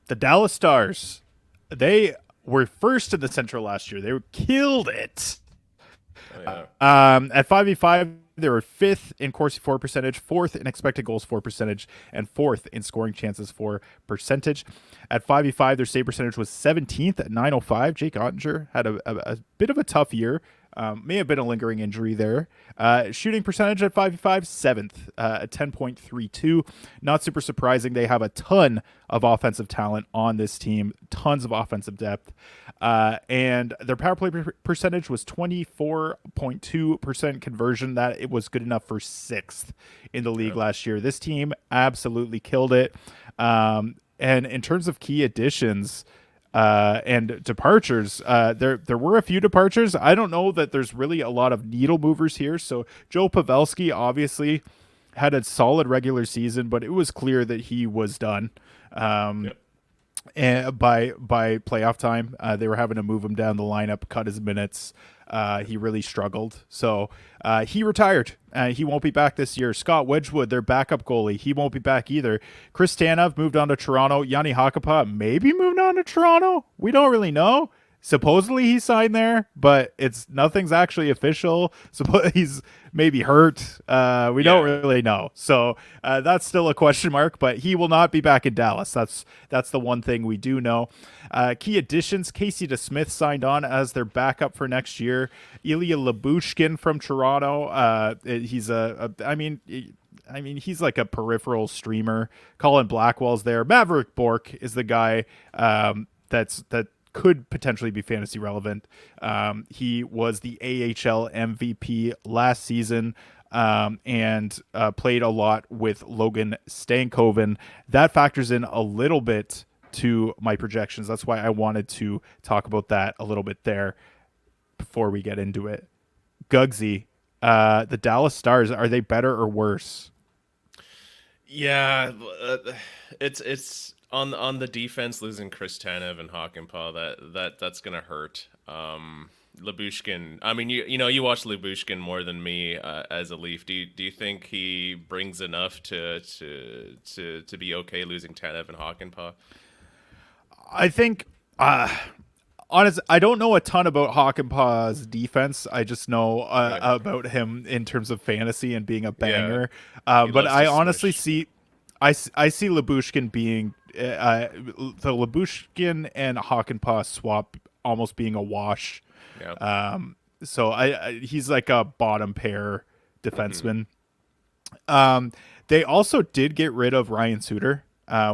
The Dallas Stars, they were first in the Central last year. They killed it. Oh yeah. At 5v5, they were fifth in Corsi for percentage, fourth in expected goals for percentage, and fourth in scoring chances for percentage. At 5v5, their save percentage was 17th at 905. Jake Ottinger had a bit of a tough year. May have been a lingering injury there. Shooting percentage at 5v5, seventh at 10.32. Not super surprising. They have a ton of offensive talent on this team, tons of offensive depth. And their power play percentage was 24.2% conversion. That it was good enough for sixth in the league last year. This team absolutely killed it. And in terms of key additions, and departures, there were a few departures. I don't know that there's really a lot of needle movers here. So Joe Pavelski obviously had a solid regular season, but it was clear that he was done. Yep. And by playoff time, they were having to move him down the lineup, cut his minutes. He really struggled. So he retired. He won't be back this year. Scott Wedgwood, their backup goalie, he won't be back either. Chris Tanev moved on to Toronto. Yanni Hakanpää maybe moved on to Toronto. We don't really know. Supposedly he signed there, but nothing's actually official. He's maybe hurt. We don't really know. So that's still a question mark, but he will not be back in Dallas. That's the one thing we do know. Key additions: Casey DeSmith signed on as their backup for next year. Ilya Lyubushkin from Toronto. He's he's like a peripheral streamer. Colin Blackwell's there. Mavrik Bourque is the guy that could potentially be fantasy relevant. He was the AHL MVP last season and played a lot with Logan Stankoven. That factors in a little bit to my projections. That's why I wanted to talk about that a little bit there before we get into it. Gugsy, the Dallas Stars, are they better or worse? Yeah, it's on the defense, losing Chris Tanev and Hakanpää, that's gonna hurt. Lyubushkin, I mean, you watch Lyubushkin more than me as a Leaf. Do you think he brings enough to be okay losing Tanev and Hakanpää? I think honestly, I don't know a ton about Hakanpää's defense. I just know about him in terms of fantasy and being a banger. But I honestly see I see Lyubushkin being the Lyubushkin and Hakanpää swap almost being a wash. Yeah. So he's like a bottom pair defenseman. They also did get rid of Ryan Suter,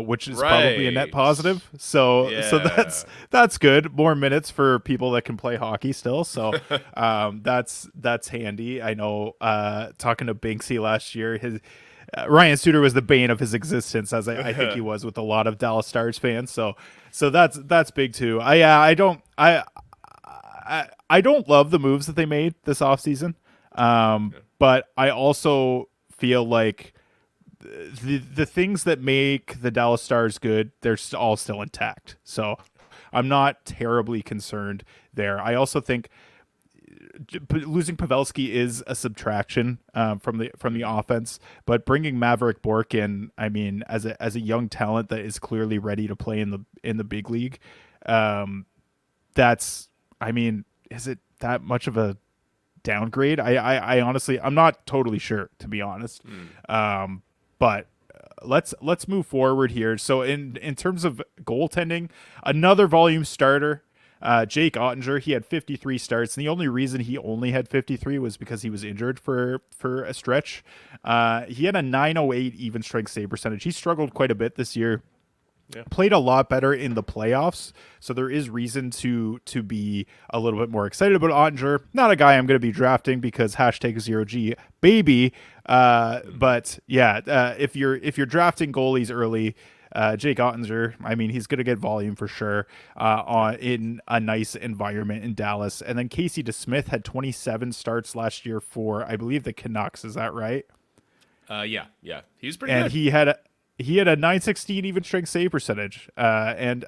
which is probably a net positive. So that's good. More minutes for people that can play hockey still. So that's handy. I know talking to Binksy last year, Ryan Suter was the bane of his existence, as I think he was with a lot of Dallas Stars fans. So that's big too. I don't love the moves that they made this offseason. But I also feel like the things that make the Dallas Stars good, they're all still intact. So I'm not terribly concerned there. I also think losing Pavelski is a subtraction from the offense, but bringing Mavrik Bourque in, I mean, as a young talent that is clearly ready to play in the big league, is it that much of a downgrade? I honestly, I'm not totally sure, to be honest. But let's move forward here. So in terms of goaltending, another volume starter, Jake Ottinger, he had 53 starts, and the only reason he only had 53 was because he was injured for a stretch. He had a 908 even strength save percentage. He struggled quite a bit this year. Yeah. Played a lot better in the playoffs, so there is reason to be a little bit more excited about Ottinger. Not a guy I'm going to be drafting because #0G baby. But yeah, if you're drafting goalies early, Jake Ottinger, I mean, he's going to get volume for sure in a nice environment in Dallas. And then Casey DeSmith had 27 starts last year for, I believe, the Canucks. Is that right? Yeah, he was pretty good. And he had a 916 even strength save percentage, and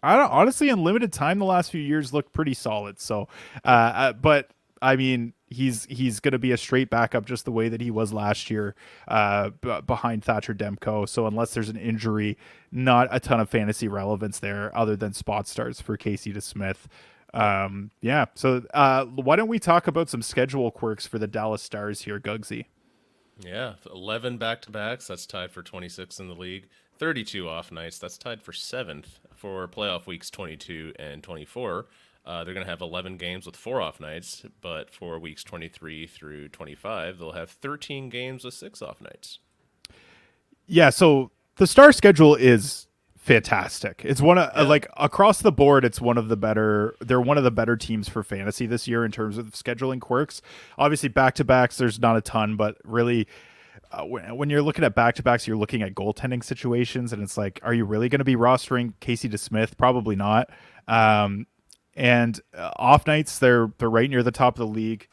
honestly in limited time the last few years looked pretty solid. So, but I mean, he's going to be a straight backup just the way that he was last year behind Thatcher Demko. So unless there's an injury, not a ton of fantasy relevance there other than spot starts for Casey DeSmith. Yeah. So why don't we talk about some schedule quirks for the Dallas Stars here, Gugsy? Yeah, 11 back-to-backs. That's tied for 26th in the league. 32 off nights. That's tied for 7th for playoff weeks 22 and 24. They're going to have 11 games with 4 off nights, but for weeks 23 through 25, they'll have 13 games with 6 off nights. Yeah, so the Star schedule is fantastic. It's one of like across the board, it's one of the better. They're one of the better teams for fantasy this year in terms of scheduling quirks. Obviously, back-to-backs, there's not a ton, but really, when you're looking at back-to-backs, you're looking at goaltending situations, and it's like, are you really going to be rostering Casey DeSmith? Probably not. And off nights, they're right near the top of the league.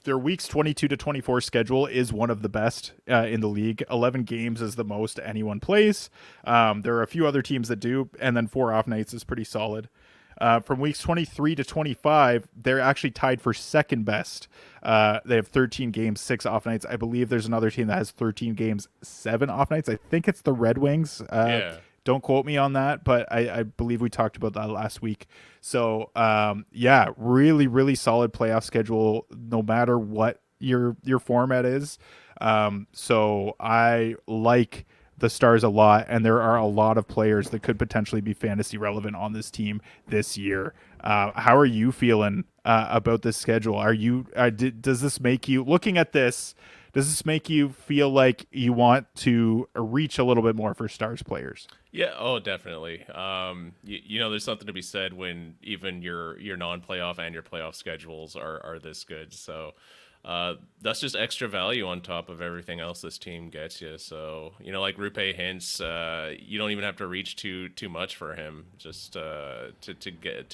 Their weeks 22 to 24 schedule is one of the best in the league. 11 games is the most anyone plays. There are a few other teams that do, and then 4 off nights is pretty solid. From weeks 23 to 25, they're actually tied for second best. They have 13 games, 6 off nights. I believe there's another team that has 13 games, 7 off nights. I think it's the Red Wings. Don't quote me on that, but I believe we talked about that last week. So, yeah, really, really solid playoff schedule, no matter what your format is. So I like the Stars a lot, and there are a lot of players that could potentially be fantasy relevant on this team this year. How are you feeling about this schedule? Are you does this make you, looking at this, does this make you feel like you want to reach a little bit more for Stars players? Yeah, oh, definitely. There's something to be said when even your non-playoff and your playoff schedules are this good. So that's just extra value on top of everything else this team gets you. So, like Roope Hintz, you don't even have to reach too much for him. Just to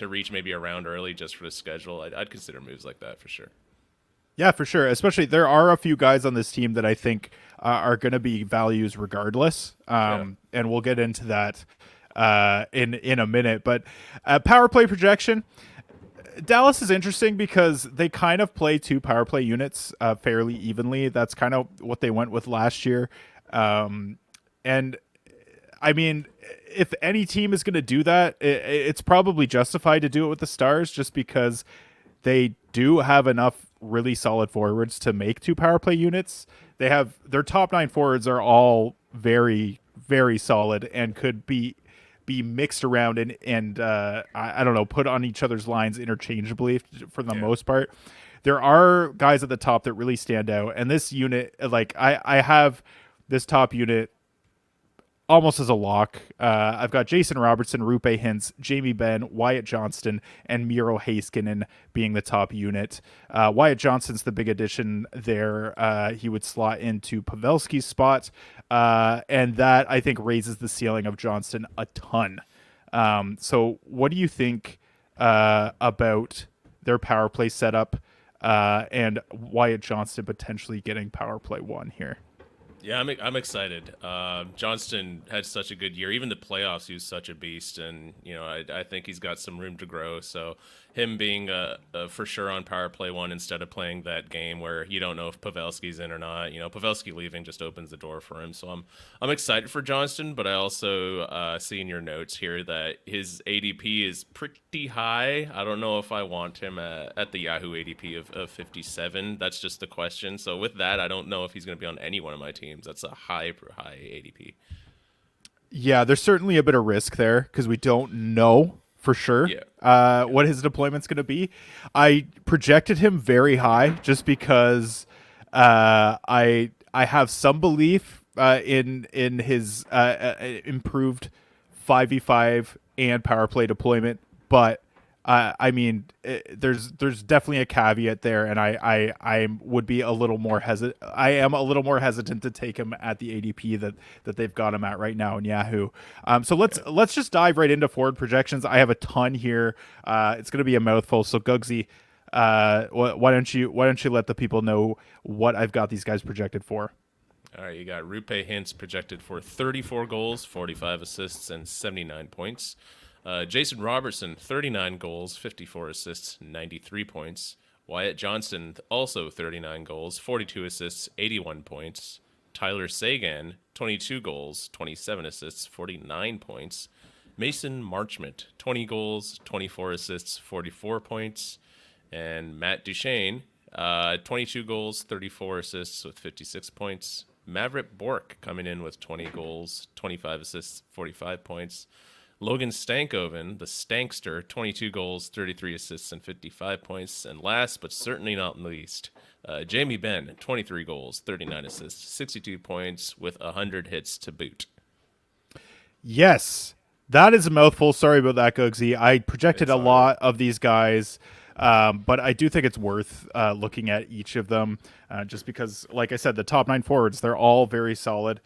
reach maybe a round early just for the schedule. I'd consider moves like that for sure. Yeah, for sure. Especially there are a few guys on this team that I think are going to be values regardless. And we'll get into that in a minute. But power play projection, Dallas is interesting because they kind of play 2 power play units fairly evenly. That's kind of what they went with last year. And I mean, if any team is going to do that, it's probably justified to do it with the Stars just because they do have enough really solid forwards to make 2 power play units. They have their top 9 forwards are all very, very solid and could be mixed around and I don't know, put on each other's lines interchangeably for the most part. There are guys at the top that really stand out, and this unit, like I have this top unit almost as a lock. I've got Jason Robertson, Roope Hintz, Jamie Benn, Wyatt Johnston, and Miro Heiskanen being the top unit. Wyatt Johnston's the big addition there. He would slot into Pavelski's spot, and that, I think, raises the ceiling of Johnston a ton. So what do you think about their power play setup and Wyatt Johnston potentially getting power play 1 here? Yeah, I'm excited. Johnston had such a good year. Even the playoffs, he was such a beast, and I think he's got some room to grow. So him being for sure on power play 1 instead of playing that game where you don't know if Pavelski's in or not. Pavelski leaving just opens the door for him. So I'm excited for Johnston, but I also see in your notes here that his ADP is pretty high. I don't know if I want him at the Yahoo ADP of 57. That's just the question. So with that, I don't know if he's going to be on any one of my teams. That's a high ADP. Yeah, there's certainly a bit of risk there because we don't know for sure what his deployment's going to be. I projected him very high just because I have some belief in his improved 5v5 and power play deployment, but I mean, there's definitely a caveat there, and I would be a little more hesitant. I am a little more hesitant to take him at the ADP that they've got him at right now in Yahoo. So let's just dive right into forward projections. I have a ton here. It's going to be a mouthful. So Gugsy, why don't you let the people know what I've got these guys projected for? All right, you got Roope Hintz projected for 34 goals, 45 assists, and 79 points. Jason Robertson, 39 goals, 54 assists, 93 points. Wyatt Johnston, also 39 goals, 42 assists, 81 points. Tyler Sagan, 22 goals, 27 assists, 49 points. Mason Marchment, 20 goals, 24 assists, 44 points. And Matt Duchene, 22 goals, 34 assists with 56 points. Mavrik Bourque coming in with 20 goals, 25 assists, 45 points. Logan Stankoven, the Stankster, 22 goals, 33 assists, and 55 points. And last but certainly not least, Jamie Benn, 23 goals, 39 assists, 62 points with 100 hits to boot. Yes, that is a mouthful. Sorry about that, Gugsy. I projected a lot of these guys, but I do think it's worth looking at each of them just because, like I said, the top 9 forwards, they're all very solid.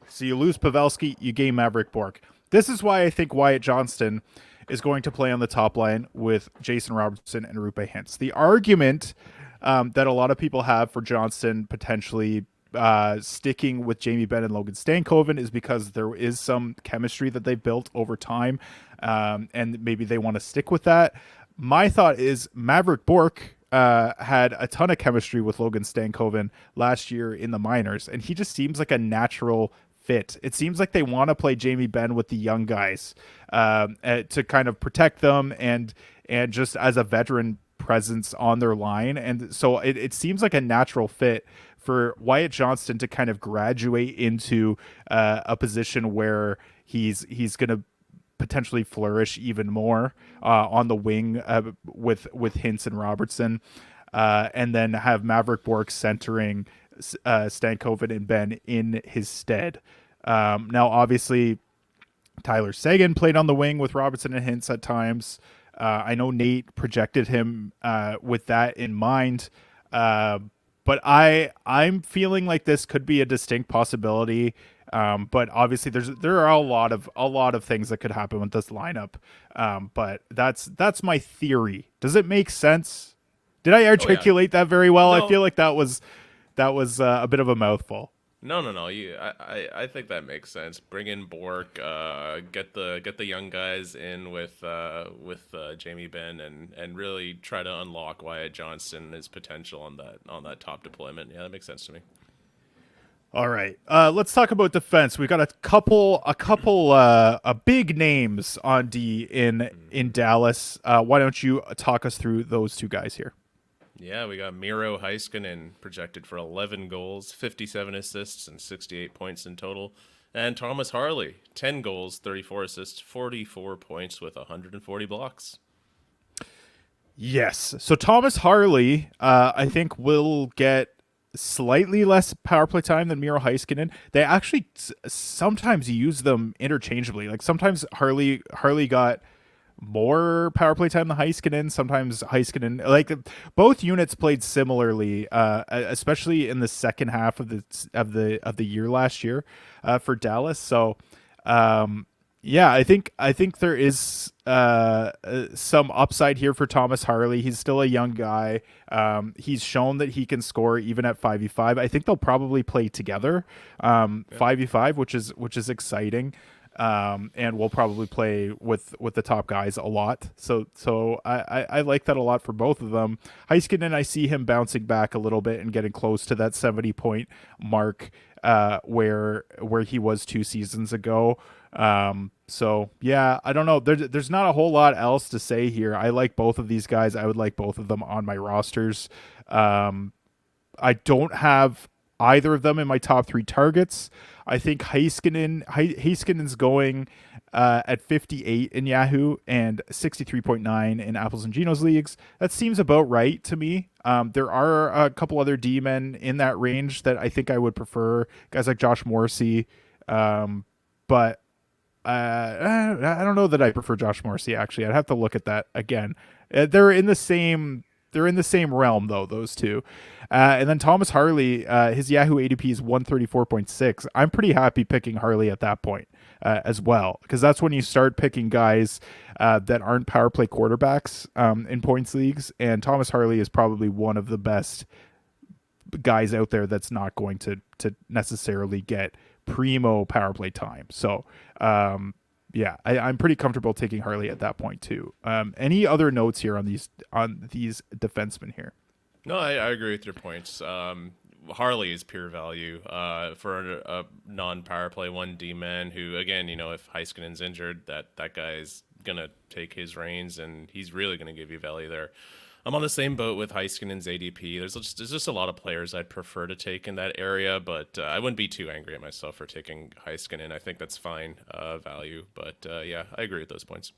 So you lose Pavelski, you gain Mavrik Bourque. This is why I think Wyatt Johnston is going to play on the top line with Jason Robertson and Roope Hintz. The argument that a lot of people have for Johnston potentially sticking with Jamie Benn and Logan Stankoven is because there is some chemistry that they've built over time, and maybe they want to stick with that. My thought is Mavrik Bourque had a ton of chemistry with Logan Stankoven last year in the minors, and he just seems like a natural fit. It seems like they want to play Jamie Benn with the young guys to kind of protect them and just as a veteran presence on their line. And so it seems like a natural fit for Wyatt Johnston to kind of graduate into a position where he's going to potentially flourish even more on the wing with Hintz and Robertson, and then have Mavrik Bourque centering Stankoven and Benn in his stead. Now, obviously, Tyler Sagan played on the wing with Robertson and Hintz at times. I know Nate projected him with that in mind, but I'm feeling like this could be a distinct possibility. But obviously, there are a lot of things that could happen with this lineup. But that's my theory. Does it make sense? Did I articulate that very well? No. I feel like that was a bit of a mouthful. No. I think that makes sense. Bring in Bourque, get the young guys in with Jamie Benn, and really try to unlock Wyatt Johnston, his potential on that top deployment. Yeah, that makes sense to me. All right, let's talk about defense. We got a couple big names on D in Dallas. Why don't you talk us through those two guys here? Yeah, we got Miro Heiskanen projected for 11 goals, 57 assists, and 68 points in total. And Thomas Harley, 10 goals, 34 assists, 44 points with 140 blocks. Yes. So Thomas Harley, I think, will get slightly less power play time than Miro Heiskanen. They actually sometimes use them interchangeably. Like sometimes Harley got more power play time than Heiskanen. Sometimes Heiskanen, like both units played similarly, especially in the second half of the year last year for Dallas. So yeah, I think there is some upside here for Thomas Harley. He's still a young guy. He's shown that he can score even at 5v5. I think they'll probably play together 5v5, which is exciting. And we'll probably play with the top guys a lot. So I like that a lot for both of them. Heiskanen, I see him bouncing back a little bit and getting close to that 70-point mark where he was 2 seasons ago. So yeah, I don't know. There's not a whole lot else to say here. I like both of these guys. I would like both of them on my rosters. I don't have either of them in my top 3 targets. I think Heiskanen's going at 58 in Yahoo and 63.9 in Apples and Geno's leagues. That seems about right to me. There are a couple other D-men in that range that I think I would prefer, guys like Josh Morrissey. But I don't know that I prefer Josh Morrissey, actually. I'd have to look at that again. They're in the same realm, though, those two. And then Thomas Harley, his Yahoo ADP is 134.6. I'm pretty happy picking Harley at that point as well, because that's when you start picking guys that aren't power play quarterbacks in points leagues. And Thomas Harley is probably one of the best guys out there that's not going to necessarily get primo power play time. So Yeah, I'm pretty comfortable taking Harley at that point too. Any other notes here on these defensemen here? No, I agree with your points. Harley is pure value for a non-power play 1D man who, again, if Heiskanen's injured, that guy's going to take his reins and he's really going to give you value there. I'm on the same boat with Heiskanen's ADP. There's just a lot of players I'd prefer to take in that area, but I wouldn't be too angry at myself for taking Heiskanen. I think that's fine value, but yeah, I agree with those points.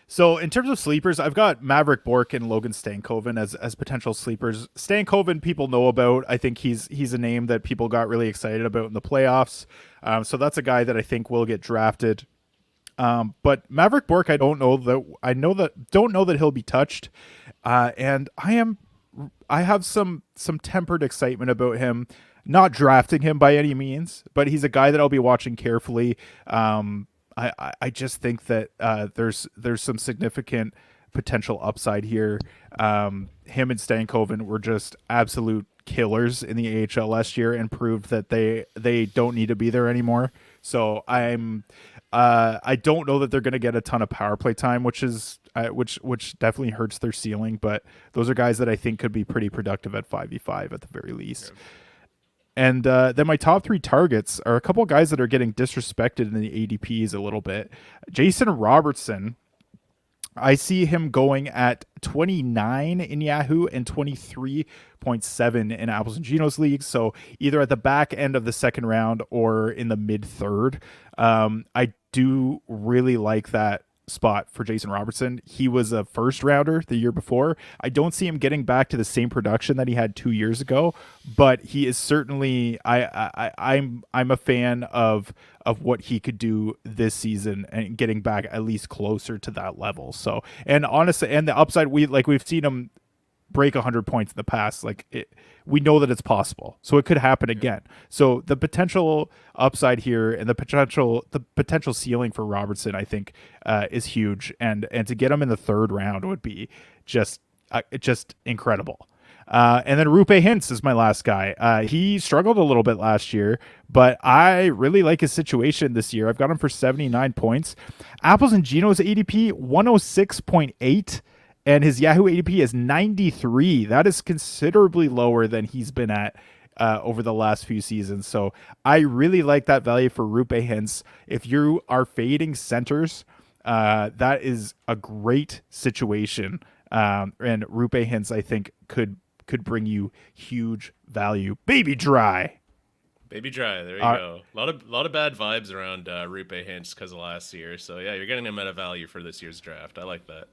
So in terms of sleepers, I've got Mavrik Bourque and Logan Stankoven as potential sleepers. Stankoven people know about. I think he's a name that people got really excited about in the playoffs. So that's a guy that I think will get drafted. But Mavrik Bourque, don't know that he'll be touched. And I have some tempered excitement about him. Not drafting him by any means, but he's a guy that I'll be watching carefully. I just think that there's some significant potential upside here. Him and Stankoven were just absolute killers in the AHL last year and proved that they don't need to be there anymore. So I don't know that they're going to get a ton of power play time, which definitely hurts their ceiling. But those are guys that I think could be pretty productive at 5v5 at the very least. Yeah. And then my top 3 targets are a couple of guys that are getting disrespected in the ADPs a little bit. Jason Robertson, I see him going at 29 in Yahoo and 23.7 in Apples and Ginos leagues. So either at the back end of the second round or in the mid third. I do really like that spot for Jason Robertson. He was a first rounder the year before. I don't see him getting back to the same production that he had 2 years ago, but he is certainly I'm a fan of what he could do this season and getting back at least closer to that level. So, and honestly, and the upside, we've seen him break 100 points in the past. We know that it's possible, so it could happen again. So the potential upside here and the potential ceiling for Robertson, I think, is huge. And to get him in the third round would be just incredible. And then Roope Hintz is my last guy. He struggled a little bit last year, but I really like his situation this year. I've got him for 79 points. Apples and Ginos ADP 106.8. And his Yahoo ADP is 93. That is considerably lower than he's been at over the last few seasons. So I really like that value for Roope Hintz. If you are fading centers, that is a great situation. And Roope Hintz, I think, could bring you huge value. Baby dry. Baby dry. There you go. A lot of bad vibes around Roope Hintz because of last year. So yeah, you're getting him at a value for this year's draft. I like that.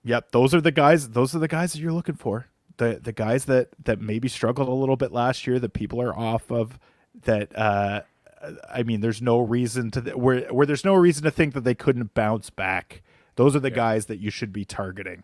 Yep, those are the guys that you're looking for. The guys that maybe struggled a little bit last year that people are off of. That I mean, there's no reason to where there's no reason to think that they couldn't bounce back. Those are the guys that you should be targeting.